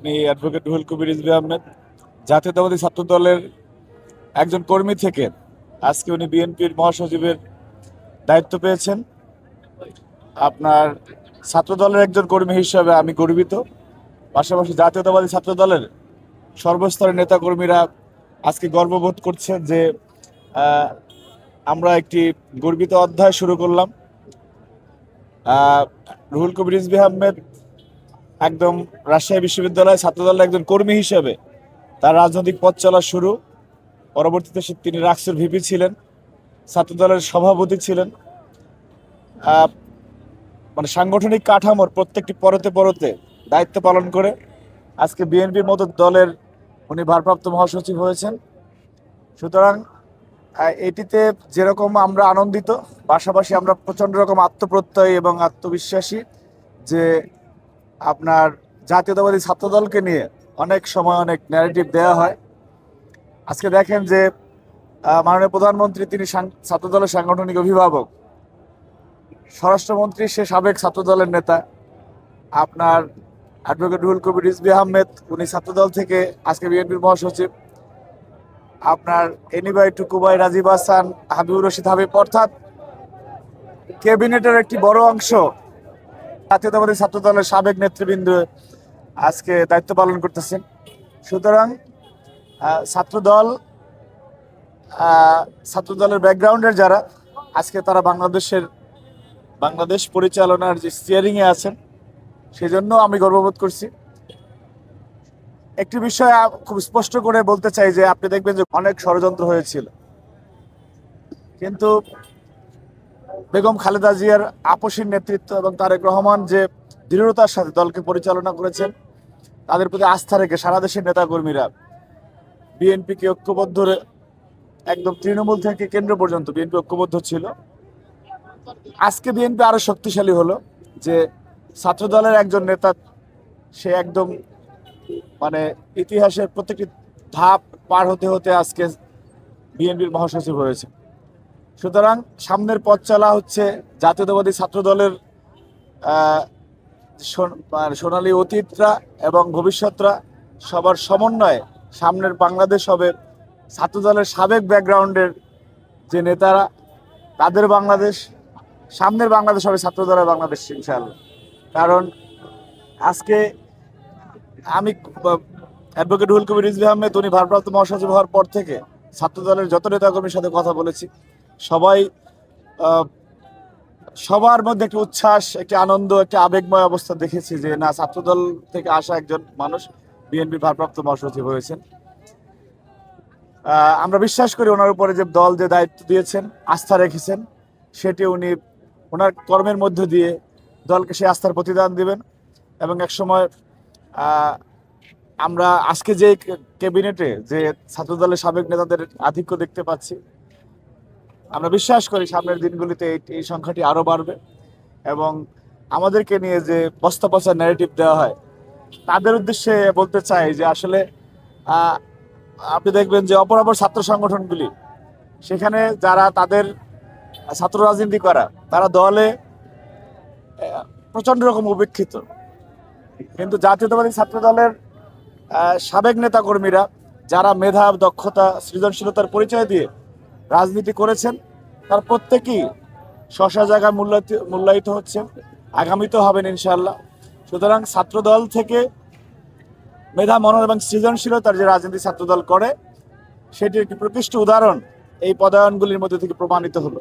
আপনি অ্যাডভোকেট রুহুল কবির রিজভী আহমেদ জাতীয়তাবাদী ছাত্র দলের একজন কর্মী থেকে আজকে উনি বিএনপির মহাসচিবের দায়িত্ব পেয়েছেন। আপনার ছাত্র দলের একজন কর্মী হিসাবে আমি গর্বিত। পাশাপাশি জাতীয়তাবাদী ছাত্র দলের সর্বস্তরের নেতাকর্মীরা আজকে গর্ববোধ করছেন যে আহ, আমরা একটি গর্বিত অধ্যায় শুরু করলাম। রুহুল কবির রিজভী আহমেদ একদম রাজশাহী বিশ্ববিদ্যালয় ছাত্রদলের একজন কর্মী হিসেবে তার রাজনৈতিক পথ চলা শুরু। পরবর্তীতে তিনি রাকসুর ভিপি ছিলেন, ছাত্রদলের সভাপতি ছিলেন। আহ, মানে সাংগঠনিক কাঠামোর প্রত্যেকটি পরতে পরতে দায়িত্ব পালন করে আজকে বিএনপির মতো দলের উনি ভারপ্রাপ্ত মহাসচিব হয়েছেন। সুতরাং এটিতে যেরকম আমরা আনন্দিত, পাশাপাশি আমরা প্রচণ্ড রকম আত্মপ্রত্যয়ী এবং আত্মবিশ্বাসী যে আপনার জাতীয়তাবাদী ছাত্রদলকে নিয়ে অনেক সময় অনেক ন্যারেটিভ দেওয়া হয়। আজকে দেখেন যে মাননীয় প্রধানমন্ত্রী তিনি ছাত্রদলের সাংগঠনিক অভিভাবক, স্বরাষ্ট্রমন্ত্রী সে সাবেক ছাত্রদলের নেতা। আপনার অ্যাডভোকেট রুহুল কবির রিজভী আহমেদ উনি ছাত্রদল থেকে আজকে বিএনপির মহাসচিব। আপনার এনিবাই টুকুবাই রাজীব হাসান, হাবিবুর রশিদ হাবিব, অর্থাৎ ক্যাবিনেটের একটি বড় অংশ জাতীয়তাবাদী ছাত্রদলের সাবেক নেতৃবৃন্দ আজকে দায়িত্ব পালন করতেছেন। সুতরাং ছাত্রদল ছাত্রদলের ব্যাকগ্রাউন্ডের যারা আজকে তারা বাংলাদেশ পরিচালনার যে স্টিয়ারিংয়ে আছেন, সেজন্য আমি গর্ববোধ করছি। একটি বিষয় খুব স্পষ্ট করে বলতে চাই যে আপনি দেখবেন যে অনেক ষড়যন্ত্র হয়েছিল, কিন্তু বেগম খালেদা জিয়ার আপসীর নেতৃত্ব এবং তারেক রহমান যে দৃঢ়তার সাথে দলকে পরিচালনা করেছেন, তাদের প্রতি আস্থা রেখে সারা দেশের নেতাকর্মীরা বিএনপিকে ঐক্যবদ্ধ, একদম তৃণমূল থেকে কেন্দ্র পর্যন্ত বিএনপি ঐক্যবদ্ধ ছিল। আজকে বিএনপি আরো শক্তিশালী হলো যে ছাত্রদলের একজন নেতা সে একদম মানে ইতিহাসের প্রত্যেকটি ধাপ পার হতে হতে আজকে বিএনপির মহাসচিব হয়েছে। সুতরাং সামনের পথ চলা হচ্ছে জাতীয়তাবাদী ছাত্র দলের সোনালী অতীতরা এবং ভবিষ্যৎরা সবার সমন্বয়ে সামনের বাংলাদেশ হবে ছাত্রদলের সাবেক ব্যাকগ্রাউন্ডের যে নেতারা, তাদের বাংলাদেশ। সামনের বাংলাদেশ হবে ছাত্রদলের বাংলাদেশ ইনশাআল্লাহ। কারণ আজকে আমি অ্যাডভোকেট রুহুল কবির রিজভী আহমেদ উনি ভারপ্রাপ্ত মহাসচিব হওয়ার পর থেকে ছাত্রদলের যত নেতাকর্মীর সাথে কথা বলেছি, সবাই সবার মধ্যে একটি উচ্ছ্বাস, একটি আনন্দ, একটি আবেগময় অবস্থা দেখেছি যে না, ছাত্রদল থেকে আসা একজন মানুষ বিএনপি ভারপ্রাপ্ত মহাসচিব হয়েছেন। আমরা বিশ্বাস করি ওনার উপরে যে দল যে দায়িত্ব দিয়েছেন, আস্থা রেখেছেন, সেটি উনি ওনার কর্মের মধ্য দিয়ে দলকে সেই আস্থার প্রতিদান দিবেন। এবং একসময় আমরা আজকে যে ক্যাবিনেটে যে ছাত্রদলের সাবেক নেতাদের আধিক্য দেখতে পাচ্ছি, আমরা বিশ্বাস করি সামনের দিনগুলিতে এই সংখ্যাটি আরো বাড়বে। এবং আমাদেরকে নিয়ে যে বস্তা পচা ন্যারেটিভ দেওয়া হয়, তাদের উদ্দেশ্যে বলতে চাই যে আসলে আপনি দেখবেন যে অপরাপর ছাত্র সংগঠনগুলি, সেখানে যারা তাদের ছাত্র রাজনীতি করা, তারা দলে প্রচন্ড রকম উপেক্ষিত, কিন্তু জাতীয়তাবাদী ছাত্র দলের সাবেক নেতা কর্মীরা যারা মেধা, দক্ষতা, সৃজনশীলতার পরিচয় দিয়ে রাজনীতি করেছেন, তার প্রত্যেকেই স্ব জায়গায় মূল্যায়িত হচ্ছেন, আগামীতেও হবেন ইনশাআল্লাহ। সুতরাং ছাত্রদল থেকে মেধা, মনন এবং সৃজনশীলতার যে রাজনীতি ছাত্রদল করে, সেটি একটি প্রকৃষ্ট উদাহরণ এই পদায়নগুলির মধ্যে থেকে প্রমাণিত হলো।